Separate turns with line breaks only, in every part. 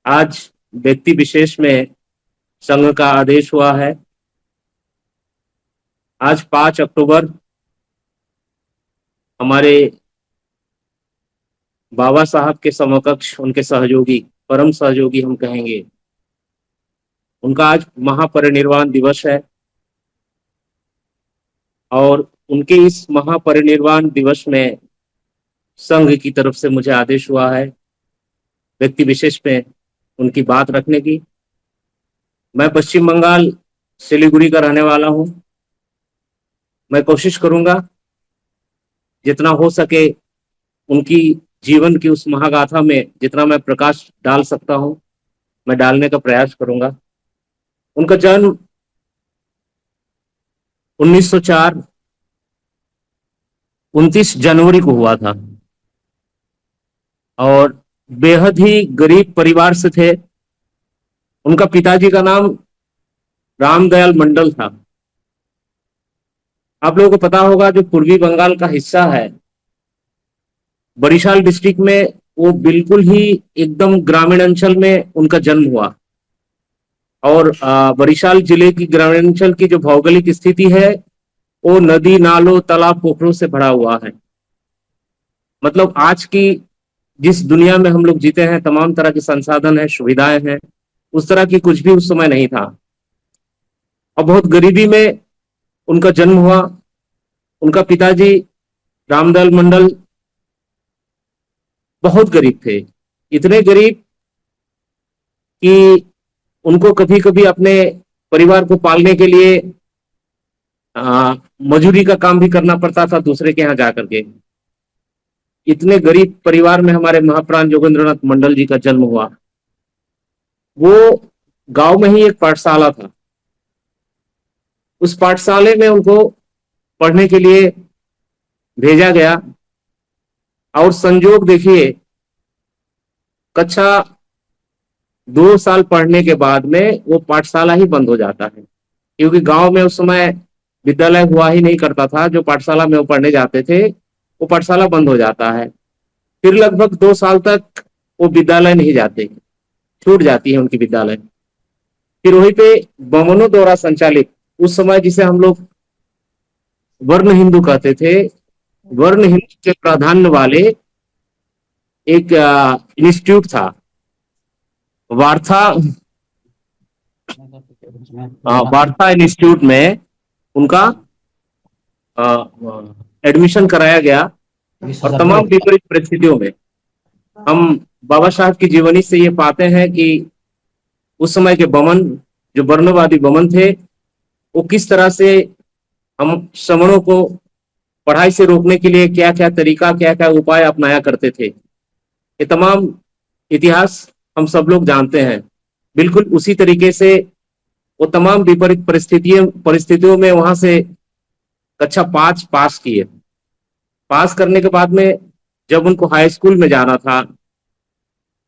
आज व्यक्ति विशेष में संघ का आदेश हुआ है। आज 5 अक्टूबर हमारे बाबा साहब के समकक्ष उनके सहयोगी, परम सहयोगी हम कहेंगे, उनका आज महापरिनिर्वाण दिवस है। और उनके इस महापरिनिर्वाण दिवस में संघ की तरफ से मुझे आदेश हुआ है व्यक्ति विशेष में उनकी बात रखने की। मैं पश्चिम बंगाल सिलीगुड़ी का रहने वाला हूं। मैं कोशिश करूंगा जितना हो सके उनकी जीवन की उस महागाथा में जितना मैं प्रकाश डाल सकता हूं, मैं डालने का प्रयास करूंगा। उनका जन्म 1904 29 जनवरी को हुआ था और बेहद ही गरीब परिवार से थे। उनका पिताजी का नाम रामदयाल मंडल था। आप लोगों को पता होगा जो पूर्वी बंगाल का हिस्सा है, बरिशाल डिस्ट्रिक्ट में, वो बिल्कुल ही एकदम ग्रामीण अंचल में उनका जन्म हुआ। और बरिशाल जिले की ग्रामीण अंचल की जो भौगोलिक स्थिति है वो नदी, नालों, तालाब, पोखरों से भरा हुआ है। मतलब आज की जिस दुनिया में हम लोग जीते हैं, तमाम तरह के संसाधन है, सुविधाएं हैं, उस तरह की कुछ भी उस समय नहीं था। और बहुत गरीबी में उनका जन्म हुआ। उनका पिताजी रामदयाल मंडल बहुत गरीब थे, इतने गरीब कि उनको कभी कभी अपने परिवार को पालने के लिए मजूरी का काम भी करना पड़ता था दूसरे के यहाँ जाकर के। इतने गरीब परिवार में हमारे महाप्राण जोगेंद्रनाथ मंडल जी का जन्म हुआ। वो गांव में ही एक पाठशाला था, उस पाठशाले में उनको पढ़ने के लिए भेजा गया। और संजोग देखिए, कक्षा 2 साल पढ़ने के बाद में वो पाठशाला ही बंद हो जाता है, क्योंकि गांव में उस समय विद्यालय हुआ ही नहीं करता था। जो पाठशाला में वो पढ़ने जाते थे वो पाठशाला बंद हो जाता है। फिर लगभग 2 साल तक वो विद्यालय नहीं जाते, छूट जाती है उनकी विद्यालय। फिर वहीं पे बमनों द्वारा संचालित, उस समय जिसे हम लोग वर्ण हिंदू कहते थे, वर्ण हिंदू के प्राधान्य वाले एक इंस्टीट्यूट था, वार्था वार्था इंस्टीट्यूट में उनका एडमिशन कराया गया। और तमाम विपरीत परिस्थितियों में हम बाबा साहब की जीवनी से ये पाते हैं कि उस समय के बमन, जो वर्णवादी बमन थे, वो किस तरह से हम श्रमणों को पढ़ाई से रोकने के लिए क्या क्या तरीका, क्या क्या उपाय अपनाया करते थे। ये तमाम इतिहास हम सब लोग जानते हैं। बिल्कुल उसी तरीके से वो तमाम विपरीत परिस्थितियों में वहां से कक्षा 5 पास किए। पास करने के बाद में जब उनको हाई स्कूल में जाना था,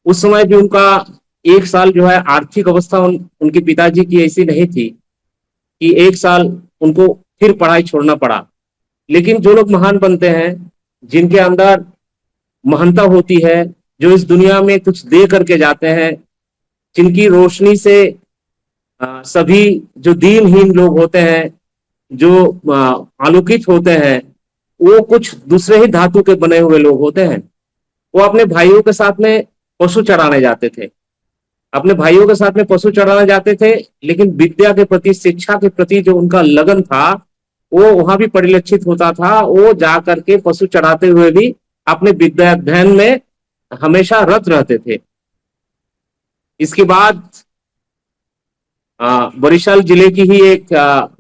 उस समय भी उनका 1 साल जो है आर्थिक अवस्था उनके पिताजी की ऐसी नहीं थी कि 1 साल उनको फिर पढ़ाई छोड़ना पड़ा। लेकिन जो लोग महान बनते हैं, जिनके अंदर महानता होती है, जो इस दुनिया में कुछ दे करके जाते हैं, जिनकी रोशनी से सभी जो दीनहीन लोग होते हैं, जो आलोकित होते हैं, वो कुछ दूसरे ही धातु के बने हुए लोग होते हैं। वो अपने भाइयों के साथ में पशु चराने जाते थे, अपने भाइयों के साथ में पशु चराने जाते थे, लेकिन विद्या के प्रति, शिक्षा के प्रति जो उनका लगन था वो वहां भी परिलक्षित होता था। वो जा करके पशु चराते हुए भी अपने विद्या अध्ययन में हमेशा रत रहते थे। इसके बाद बरिशाल जिले की ही एक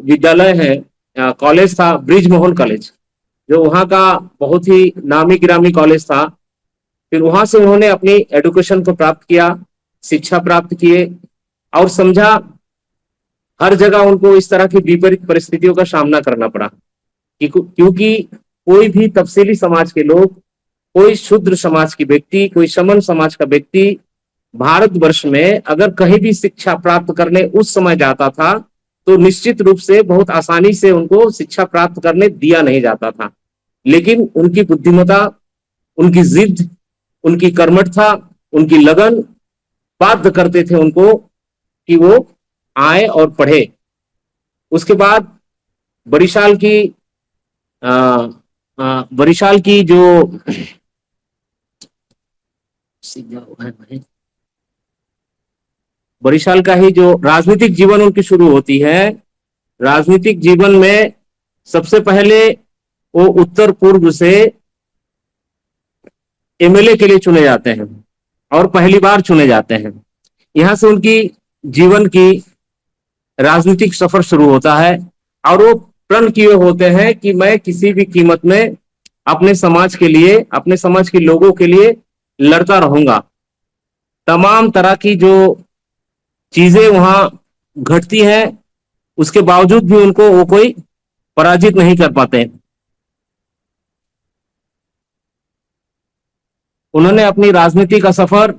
विद्यालय है, कॉलेज था, ब्रिजमोहन कॉलेज, जो वहां का बहुत ही नामी गिरामी कॉलेज था। फिर वहां से उन्होंने अपनी एजुकेशन को प्राप्त किया, शिक्षा प्राप्त किए, और समझा हर जगह उनको इस तरह की विपरीत परिस्थितियों का सामना करना पड़ा, क्योंकि कोई भी तफसीली समाज के लोग, कोई शूद्र समाज की व्यक्ति, कोई समन समाज का व्यक्ति भारतवर्ष में अगर कहीं भी शिक्षा प्राप्त करने उस समय जाता था तो निश्चित रूप से बहुत आसानी से उनको शिक्षा प्राप्त करने दिया नहीं जाता था। लेकिन उनकी बुद्धिमत्ता, उनकी जिद, उनकी कर्मठता, उनकी लगन बाध्य करते थे उनको कि वो आए और पढ़े। उसके बाद बरिशाल की आ, बरिशाल की जो बरिशाल का ही जो राजनीतिक जीवन उनकी शुरू होती है। राजनीतिक जीवन में सबसे पहले वो उत्तर पूर्व से एमएलए के लिए चुने जाते हैं और पहली बार चुने जाते हैं। यहां से उनकी जीवन की राजनीतिक सफर शुरू होता है और वो प्रण किए होते हैं कि मैं किसी भी कीमत में अपने समाज के लिए, अपने समाज के लोगों के लिए लड़ता रहूंगा। तमाम तरह की जो चीजें वहां घटती हैं उसके बावजूद भी उनको वो कोई पराजित नहीं कर पाते। उन्होंने अपनी राजनीति का सफर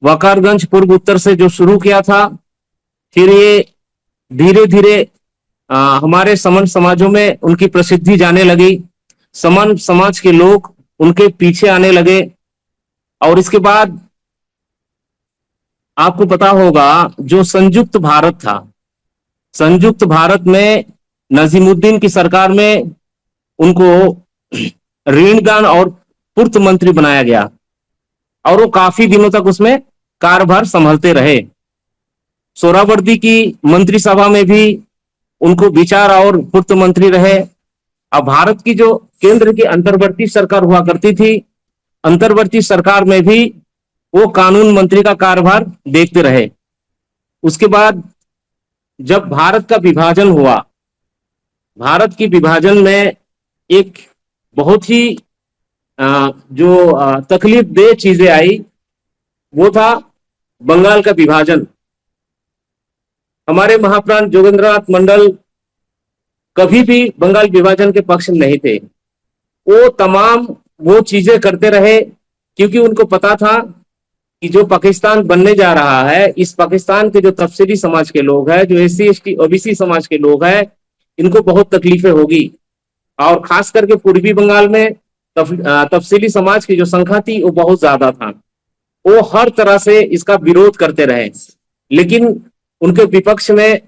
वकारगंज पूर्व उत्तर से जो शुरू किया था, फिर ये धीरे धीरे हमारे समन समाजों में उनकी प्रसिद्धि जाने लगी। समन समाज के लोग उनके पीछे आने लगे और इसके बाद आपको पता होगा जो संयुक्त भारत था, संयुक्त भारत में नजीमुद्दीन की सरकार में उनको ऋणदान और पूर्त मंत्री बनाया गया और वो काफी दिनों तक उसमें कार्यभार संभालते रहे। सोहरावर्दी की मंत्रिसभा में भी उनको विचार और पूर्त मंत्री रहे। अब भारत की जो केंद्र की अंतर्वर्ती सरकार हुआ करती थी, अंतर्वर्ती सरकार में भी वो कानून मंत्री का कार्यभार देखते रहे। उसके बाद जब भारत का विभाजन हुआ, भारत की विभाजन में एक बहुत ही जो तकलीफ दे चीजें आई वो था बंगाल का विभाजन। हमारे महाप्राण जोगेंद्रनाथ मंडल कभी भी बंगाल विभाजन के पक्ष में नहीं थे। वो तमाम वो चीजें करते रहे क्योंकि उनको पता था कि जो पाकिस्तान बनने जा रहा है, इस पाकिस्तान के जो तफसीली समाज के लोग हैं, जो एससी एसटी ओबीसी समाज के लोग हैं, इनको बहुत तकलीफें होगी। और खास करके पूर्वी बंगाल में तफसीली समाज की जो संख्या थी वो बहुत ज्यादा था। वो हर तरह से इसका विरोध करते रहे, लेकिन उनके विपक्ष में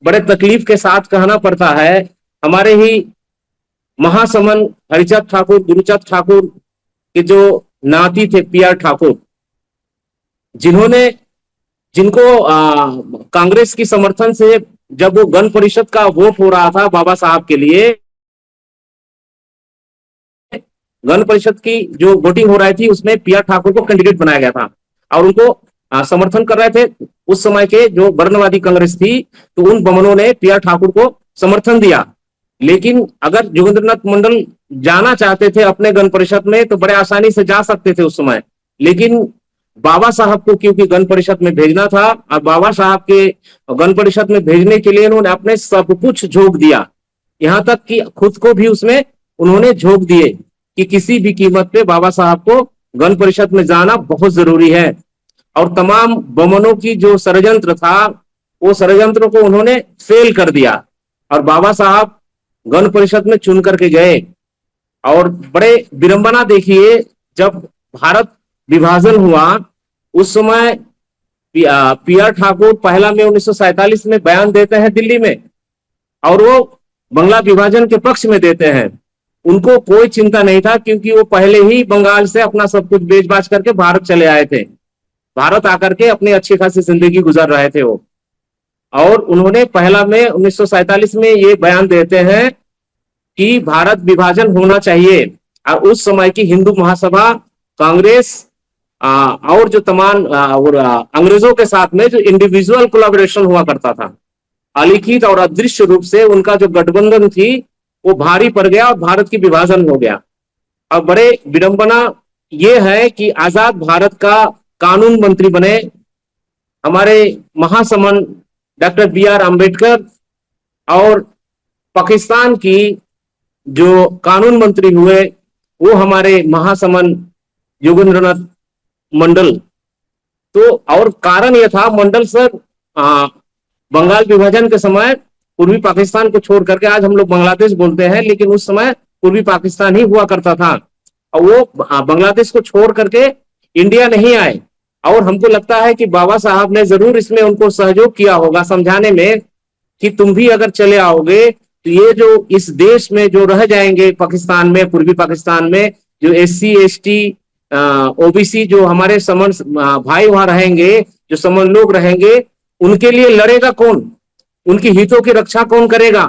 बड़े तकलीफ के साथ कहना पड़ता है, हमारे ही महासमन हरिचंद ठाकुर, गुरुचंद ठाकुर के जो नाती थे पीआर ठाकुर, जिनको कांग्रेस की समर्थन से जब वो गण परिषद का वोट हो रहा था बाबा साहब के लिए, गण परिषद की जो वोटिंग हो रही थी उसमें पीआर ठाकुर को कैंडिडेट बनाया गया था और उनको समर्थन कर रहे थे उस समय के जो वर्णवादी कांग्रेस थी। तो उन बमनों ने पीआर ठाकुर को समर्थन दिया। लेकिन अगर जोगेंद्रनाथ मंडल जाना चाहते थे अपने गण परिषद में तो बड़े आसानी से जा सकते थे उस समय, लेकिन बाबा साहब को क्योंकि गण परिषद में भेजना था और बाबा साहब के गण परिषद में भेजने के लिए उन्होंने अपने सब कुछ झोंक दिया, यहां तक कि खुद को भी उसमें उन्होंने झोंक दिए कि किसी भी कीमत पे बाबा साहब को गण परिषद में जाना बहुत जरूरी है। और तमाम बमनों की जो षड्यंत्र था वो षड्यंत्र को उन्होंने फेल कर दिया और बाबा साहब गण परिषद में चुन करके गए। और बड़े विडंबना देखिए, जब भारत विभाजन हुआ उस समय पीआर ठाकुर पहला मई 1947 में बयान देते हैं दिल्ली में और वो बंगला विभाजन के पक्ष में देते हैं। उनको कोई चिंता नहीं था क्योंकि वो पहले ही बंगाल से अपना सब कुछ बेच बाच करके भारत चले आए थे, भारत आकर के अपनी अच्छी खासी जिंदगी गुजार रहे थे वो। और उन्होंने पहला मई 1947 में ये बयान देते हैं कि भारत विभाजन होना चाहिए। और उस समय की हिंदू महासभा, कांग्रेस और जो तमाम और अंग्रेजों के साथ में जो इंडिविजुअल कोलैबोरेशन हुआ करता था, अलिखित और अदृश्य रूप से उनका जो गठबंधन थी वो भारी पड़ गया और भारत की विभाजन हो गया। अब बड़े विडंबना ये है कि आजाद भारत का कानून मंत्री बने हमारे महासमन डॉक्टर बी.आर. अम्बेडकर और पाकिस्तान की जो कानून मंत्री हुए वो हमारे महासमन योगेंद्रनाथ मंडल। तो और कारण यह था, मंडल सर बंगाल विभाजन के समय पूर्वी पाकिस्तान को छोड़ करके, आज हम लोग बांग्लादेश बोलते हैं लेकिन उस समय पूर्वी पाकिस्तान ही हुआ करता था, और वो बांग्लादेश को छोड़ करके इंडिया नहीं आए और हमको लगता है कि बाबा साहब ने जरूर इसमें उनको सहयोग किया होगा समझाने में कि तुम भी अगर चले आओगे तो ये जो इस देश में जो रह जाएंगे पाकिस्तान में, पूर्वी पाकिस्तान में, जो SC ST OBC जो हमारे समन भाई वहां रहेंगे, जो समन लोग रहेंगे, उनके लिए लड़ेगा कौन, उनकी हितों की रक्षा कौन करेगा।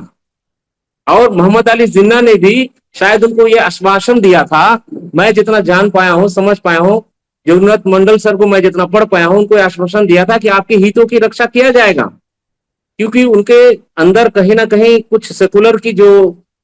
और मोहम्मद अली जिन्ना ने भी शायद उनको ये आश्वासन दिया था, मैं जितना जान पाया हूं, समझ पाया हूं, जगन्नाथ मंडल सर को मैं जितना पढ़ पाया हूं, उनको आश्वासन दिया था कि आपके हितों की रक्षा किया जाएगा, क्योंकि उनके अंदर कहीं ना कहीं कुछ सेकुलर की जो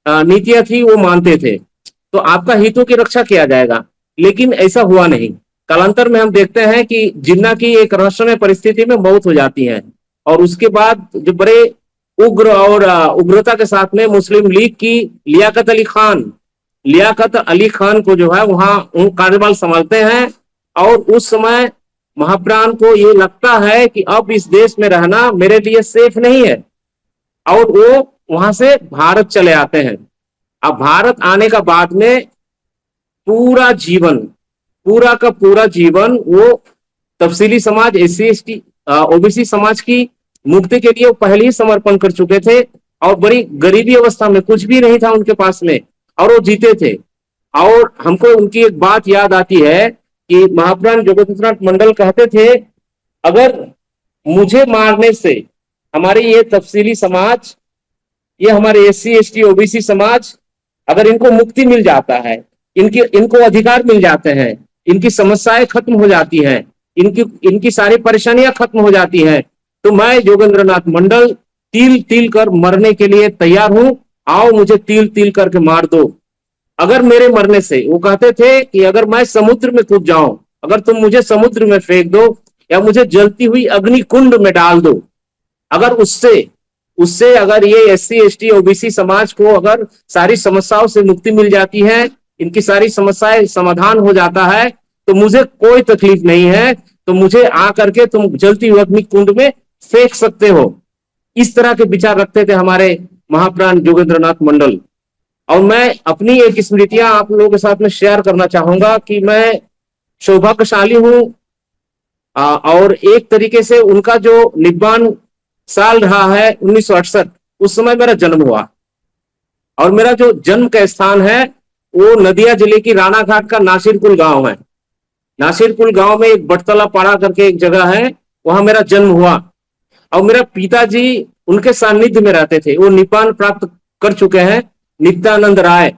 नीतियां थी वो मानते थे, तो आपका हितों की रक्षा किया जाएगा। लेकिन ऐसा हुआ नहीं। कालांतर में हम देखते हैं कि जिन्ना की एक रहस्यमय परिस्थिति में मौत हो जाती है, और उसके बाद जो बड़े उग्र और उग्रता के साथ में मुस्लिम लीग की लियाकत अली खान को जो है वहां कार्यभार संभालते हैं। और उस समय महाप्राण को ये लगता है कि अब इस देश में रहना मेरे लिए सेफ नहीं है, और वो वहां से भारत चले आते हैं। अब भारत आने का बाद में पूरा जीवन, पूरा का पूरा जीवन वो तफसीली समाज, SC ST OBC समाज की मुक्ति के लिए वो पहले ही समर्पण कर चुके थे, और बड़ी गरीबी अवस्था में, कुछ भी नहीं था उनके पास में, और वो जीते थे। और हमको उनकी एक बात याद आती है कि महाप्राण जोगेंद्रनाथ मंडल कहते थे, अगर मुझे मारने से हमारे ये तफसीली समाज, ये हमारे SC ST OBC समाज, अगर इनको मुक्ति मिल जाता है, इनको अधिकार मिल जाते हैं, इनकी समस्याएं खत्म हो जाती हैं, इनकी सारी परेशानियां खत्म हो जाती हैं, तो मैं योगेंद्रनाथ मंडल तिल तिल कर मरने के लिए तैयार हूं, आओ मुझे तिल तिल करके मार दो। अगर मेरे मरने से, वो कहते थे कि अगर मैं समुद्र में कूद जाऊं, अगर तुम मुझे समुद्र में फेंक दो या मुझे जलती हुई अग्नि कुंड में डाल दो, अगर उससे उससे अगर ये SC ST OBC समाज को अगर सारी समस्याओं से मुक्ति मिल जाती है, इनकी सारी समस्याएं समाधान हो जाता है, तो मुझे कोई तकलीफ नहीं है, तो मुझे आकर के तुम जलती हुई अग्नि कुंड में फेंक सकते हो। इस तरह के विचार रखते थे हमारे महाप्राण जोगेंद्रनाथ मंडल। और मैं अपनी एक स्मृतियां आप लोगों के साथ में शेयर करना चाहूंगा कि मैं सौभाग्यशाली हूं, और एक तरीके से उनका जो निब्बान साल रहा है 1968, उस समय मेरा जन्म हुआ, और मेरा जो जन्म का स्थान है वो नदिया जिले की रानाघाट का नासिरकुल गांव है। नासिरकुल गांव में एक बटतला पाड़ा करके एक जगह है, वहां मेरा जन्म हुआ। और मेरा पिताजी उनके सानिध्य में रहते थे, वो निपान प्राप्त कर चुके हैं, नित्यानंद राय,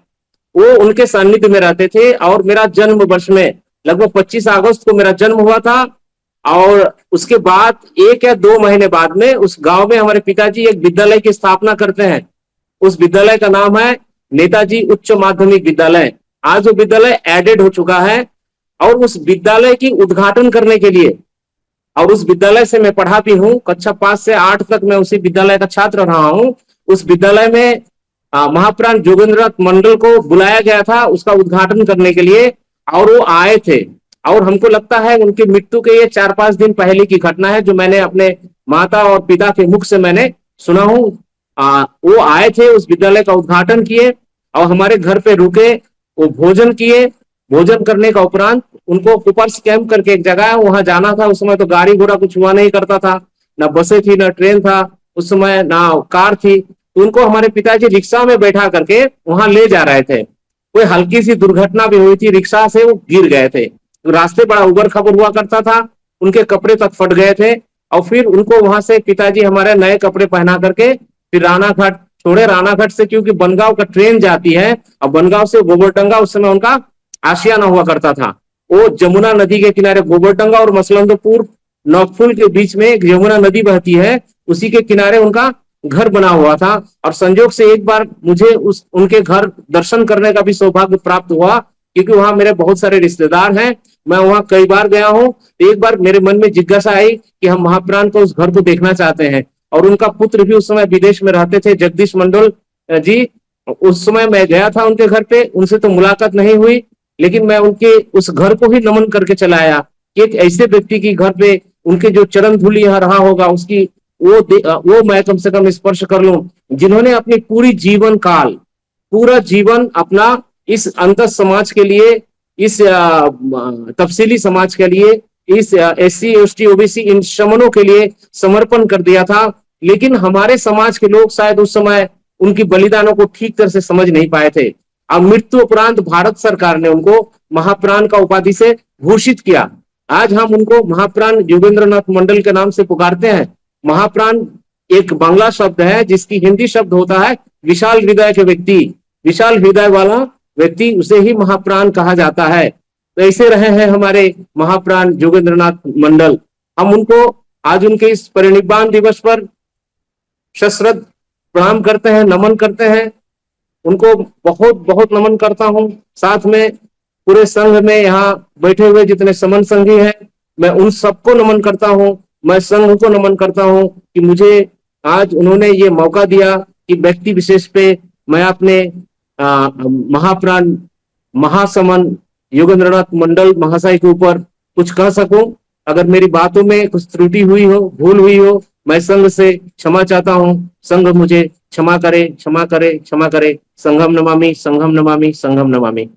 वो उनके सानिध्य में रहते थे। और मेरा जन्म वर्ष में लगभग 25 अगस्त को मेरा जन्म हुआ था, और उसके बाद 1 या 2 महीने बाद में उस गांव में हमारे पिताजी एक विद्यालय की स्थापना करते हैं। उस विद्यालय का नाम है नेताजी उच्च माध्यमिक विद्यालय। आज वो विद्यालय एडेड हो चुका है, और उस विद्यालय की उद्घाटन करने के लिए, और उस विद्यालय से मैं पढ़ा भी हूँ, कक्षा 5 से 8 तक मैं उसी विद्यालय का छात्र रहा हूँ। उस विद्यालय में महाप्राण जोगेंद्रनाथ मंडल को बुलाया गया था उसका उद्घाटन करने के लिए, और वो आए थे। और हमको लगता है उनकी मृत्यु के ये 4-5 दिन पहले की घटना है, जो मैंने अपने माता और पिता के मुख से मैंने सुना हूं। वो आए थे, उस विद्यालय का उद्घाटन किए, और हमारे घर पे रुके, वो भोजन किए। भोजन करने का उपरांत उनको कुपर्स कैंप करके एक जगह है, वहां जाना था। उस समय तो गाड़ी घोड़ा कुछ हुआ नहीं करता था, ना बसें थी, ना ट्रेन था उस समय, ना कार थी। तो उनको हमारे पिताजी रिक्शा में बैठा करके वहां ले जा रहे थे। कोई हल्की सी दुर्घटना भी हुई थी, रिक्शा से वो गिर गए थे। तो रास्ते बड़ा उबड़ खाबड़ हुआ करता था, उनके कपड़े तक फट गए थे। और फिर उनको वहां से पिताजी हमारे नए कपड़े पहना करके फिर रानाघाट छोड़े। रानाघाट से क्योंकि बनगांव का ट्रेन जाती है, और बनगांव से गोबरडंगा उस समय उनका आशियाना हुआ करता था। वो जमुना नदी के किनारे गोबरडंगा और मसलंदपुर नौफुल के बीच में एक यमुना नदी बहती है, उसी के किनारे उनका घर बना हुआ था। और संजोग से एक बार मुझे उनके घर दर्शन करने का भी सौभाग्य प्राप्त हुआ, क्योंकि वहां मेरे बहुत सारे रिश्तेदार हैं। मैं वहां कई बार गया हूं। तो एक बार मेरे मन में जिज्ञासा आई कि हम महाप्राण को उस घर को देखना चाहते हैं। और उनका पुत्र भी उस समय विदेश में रहते थे, जगदीश मंडल जी। उस समय मैं गया था उनके घर पे, उनसे तो मुलाकात नहीं हुई, लेकिन मैं उनके उस घर को ही नमन करके चला आया कि एक ऐसे व्यक्ति की घर पे उनके जो चरण धूलि यहाँ रहा होगा, उसकी वो मैं कम से कम स्पर्श कर लूं, जिन्होंने अपनी पूरी जीवन काल, पूरा जीवन अपना इस अंतर समाज के लिए, इस तफसीली समाज के लिए इस SC ST OBC इन शमनों के लिए समर्पण कर दिया था। लेकिन हमारे समाज के लोग शायद उस समय उनकी बलिदानों को ठीक तरह से समझ नहीं पाए थे। अब मृत्यु उपरांत भारत सरकार ने उनको महाप्राण का उपाधि से भूषित किया। आज हम उनको महाप्राण योगेंद्रनाथ मंडल के नाम से पुकारते हैं। महाप्राण एक बांग्ला शब्द है जिसकी हिंदी शब्द होता है विशाल हृदय के व्यक्ति। विशाल हृदय वाला व्यक्ति उसे ही महाप्राण कहा जाता है। तो ऐसे रहे हैं हमारे महाप्राण योगेंद्रनाथ मंडल। हम उनको आज उनके इस परिनिर्वाण दिवस पर सश्रद्ध प्रणाम करते हैं, नमन करते हैं। उनको बहुत बहुत नमन करता हूं। साथ में पूरे संघ में यहाँ बैठे हुए जितने समन संघी हैं, मैं उन सबको नमन करता हूं। मैं संघ को नमन करता हूं कि मुझे आज उन्होंने ये मौका दिया कि व्यक्ति विशेष पे मैं अपने महाप्राण महासमन योगेंद्रनाथ मंडल महाशय के ऊपर कुछ कह सकूं। अगर मेरी बातों में कुछ त्रुटि हुई हो, भूल हुई हो, मैं संघ से क्षमा चाहता हूं। संघ मुझे क्षमा करे, क्षमा करे, क्षमा करे। संघम नमामि, संघम नमामि, संघम नमामि।